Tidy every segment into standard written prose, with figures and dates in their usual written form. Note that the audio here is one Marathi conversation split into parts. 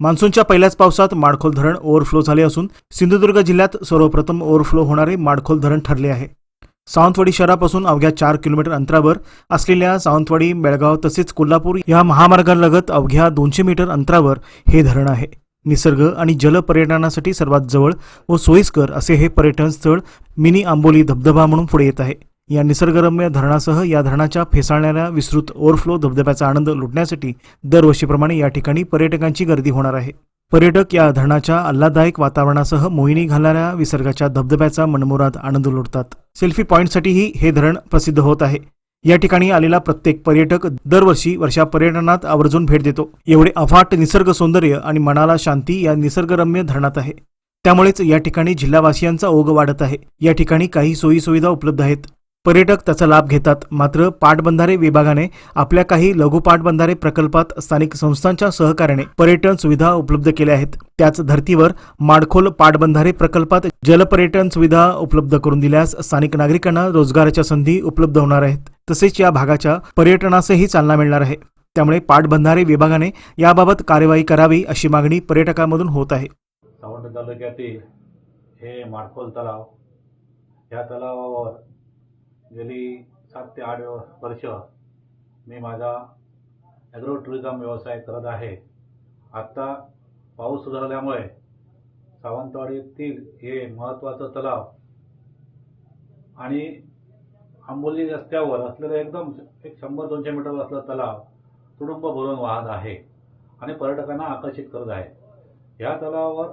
मान्सूनच्या पहिल्याच पावसात माडखोल धरण ओव्हरफ्लो झाले असून सिंधुदुर्ग जिल्ह्यात सर्वप्रथम ओव्हरफ्लो होणारे माडखोल धरण ठरले आहे। सावंतवाडी शहरापासून अवघ्या 4 किलोमीटर अंतरावर असलेल्या सावंतवाडी, बेळगाव तसेच कोल्हापूर या महामार्गालगत अवघ्या 200 मीटर अंतरावर हे धरण आहे। निसर्ग आणि जल पर्यटनासाठी सर्वात जवळ व सोयीस्कर असे हे पर्यटन स्थळ मिनी आंबोली धबधबा म्हणून पुढे येत आहे। या निसर्गरम्य धरणासह या धरणाच्या फेसाळणाऱ्या विस्तृत ओव्हरफ्लो धबधब्याचा आनंद लुटण्यासाठी दरवर्षीप्रमाणे या ठिकाणी पर्यटकांची गर्दी होणार आहे। पर्यटक या धरणाच्या आल्हाददायक वातावरणासह मोहिनी घालणाऱ्या विसर्गाच्या धबधब्याचा मनमुराद आनंद लुटतात। सेल्फी पॉइंटसाठीही हे धरण प्रसिद्ध होत आहे। या ठिकाणी आलेला प्रत्येक पर्यटक दरवर्षी वर्षा पर्यटनात आवर्जून भेट देतो। एवढे अफाट निसर्ग सौंदर्य आणि मनाला शांती या निसर्गरम्य धरणात आहे। त्यामुळेच या ठिकाणी जिल्हावासियांचा ओघ वाढत आहे। या ठिकाणी काही सोयी सुविधा उपलब्ध आहेत। पर्यटक त्याचा लाभ घेतात। मात्र पाटबंधारे विभागाने आपल्या काही लघु पाटबंधारे प्रकल्पात स्थानिक संस्थांच्या सहकार्याने पर्यटन सुविधा उपलब्ध केल्या आहेत। त्याच धर्तीवर माडखोल पाटबंधारे प्रकल्पात जलपर्यटन सुविधा उपलब्ध करून दिल्यास स्थानिक नागरिकांना रोजगाराच्या संधी उपलब्ध होणार आहेत। तसेच या भागाच्या पर्यटनासही चालना मिळणार आहे। त्यामुळे पाटबंधारे विभागाने याबाबत कार्यवाही करावी अशी मागणी पर्यटकांमधून होत आहे। सावंत तालुक्यातील हे माडखोल तलाव, या तलावावर गेली 7 ते 8 वर्ष मी माझा ॲग्रो टुरिझम व्यवसाय करत आहे। आत्ता पाऊस सुधारल्यामुळे सावंतवाडीतील हे महत्त्वाचं तलाव आणि आंबोली रस्त्यावर असलेलं एकदम 100-200 मीटर असलेलं तलाव तुडुंब भरून वाहत आहे आणि पर्यटकांना आकर्षित करत आहे। या तलावावर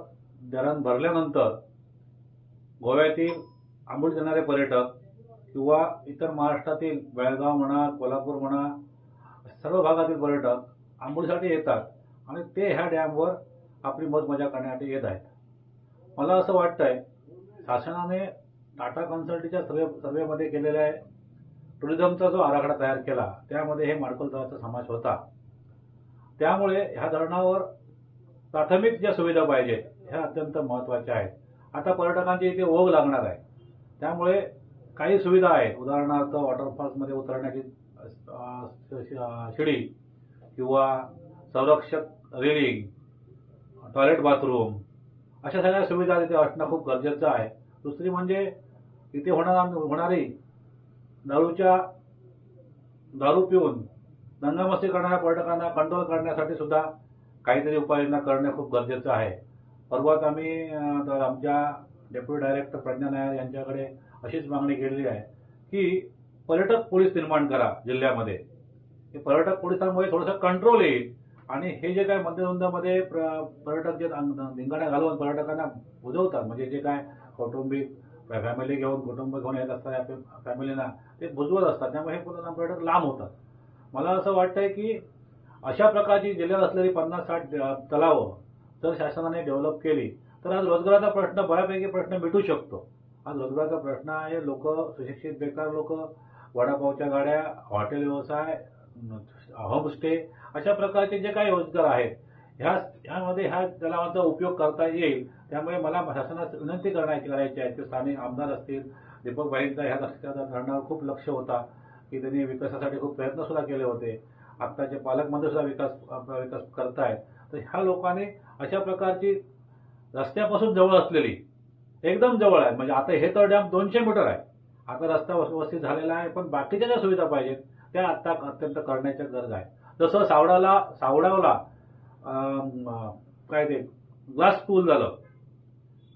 धरण भरल्यानंतर गोव्यातील आंबोली जाणारे पर्यटक किंवा इतर महाराष्ट्रातील बेळगाव म्हणा, कोल्हापूर म्हणा, सर्व भागातील पर्यटक आंबोलीसाठी येतात आणि ते ह्या डॅमवर आपली मौज मजा करण्यासाठी येत आहेत। मला असं वाटतंय शासनाने टाटा कन्सल्टीच्या सर्वेमध्ये केलेल्या टुरिझमचा जो आराखडा तयार केला त्यामध्ये हे माडखोल तलावाचा समावेश होता। त्यामुळे ह्या धरणावर प्राथमिक ज्या सुविधा पाहिजेत ह्या अत्यंत महत्त्वाच्या आहेत। आता पर्यटकांची इथे ओघ लागणार आहे, त्यामुळे काही सुविधा आहेत। उदाहरणार्थ वॉटरफॉल्समध्ये उतरण्याची शिडी किंवा संरक्षक रेलिंग, टॉयलेट बाथरूम अशा सगळ्या सुविधा तिथे असणं खूप गरजेचं आहे। दुसरी म्हणजे इथे होणारी दारू पिऊन दंगामस्ती करणाऱ्या पर्यटकांना कंट्रोल करण्यासाठी सुद्धा काहीतरी उपाययोजना करणे खूप गरजेचं आहे। परवाच आम्ही आमच्या डेप्युटी डायरेक्टर प्रज्ञा नायर यांच्याकडे अशीच मागणी केलेली आहे की पर्यटक पोलीस निर्माण करा जिल्ह्यामध्ये। हे पर्यटक पोलिसांमुळे थोडंसं कंट्रोल येईल आणि हे जे काय मध्यधुंदामध्ये पर्यटक जे धिंगाणा घालून पर्यटकांना बुजवतात, म्हणजे जे काय कौटुंबिक फॅमिली घेऊन कुटुंब घेऊन येत असतात फॅमिलीना ते बुजवत असतात, त्यामुळे हे पर्यटक लांब होतात। मला असं वाटतंय की अशा प्रकारची जिल्ह्यात असलेली 50-60 तलावं जर शासनाने डेव्हलप केली तर आज रोजगाराचा प्रश्न बऱ्यापैकी प्रश्न मिटू शकतो। आज रोजगाराचा प्रश्न आहे। लोक सुशिक्षित बेकार लोक, वडापावच्या गाड्या, हॉटेल व्यवसाय, होमस्टे अशा प्रकारचे जे काही रोजगार आहेत ह्यामध्ये ह्या तलावाचा उपयोग करता येईल। त्यामुळे मला शासनास विनंती करायची आहे की स्थानिक आमदार असतील, दीपक भाईंचा ह्या धरणावर खूप लक्ष होता की त्यांनी विकासासाठी खूप प्रयत्न सुद्धा केले होते। आत्ताचे पालकमंत्री सुद्धा विकास करतायत। तर ह्या लोकांनी अशा प्रकारची रस्त्यापासून जवळ असलेली, एकदम जवळ आहे, म्हणजे आता हे तर डॅम 200 मीटर आहे, आता रस्ता व्यवस्थित झालेला आहे, पण बाकीच्या ज्या सुविधा पाहिजेत त्या आता अत्यंत करण्याच्या गरज आहे। जसं सावडावला काय ते ग्लास पूल झालं,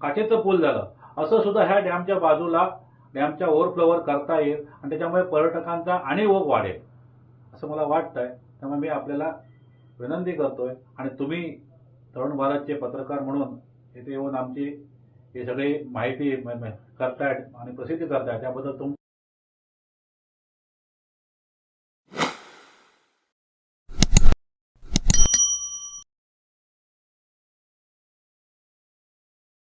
काचेचं पूल झालं, असं सुद्धा ह्या डॅमच्या बाजूला डॅमच्या ओव्हरफ्लोवर करता येईल आणि त्याच्यामुळे पर्यटकांचा आणि ओघ वाढेल असं मला वाटतंय। त्यामुळे मी आपल्याला विनंती करतोय आणि तुम्ही तरुण भारतचे पत्रकार म्हणून इथे येऊन आमची ही सगळी माहिती करतायत आणि प्रसिद्धी करतायत त्याबद्दल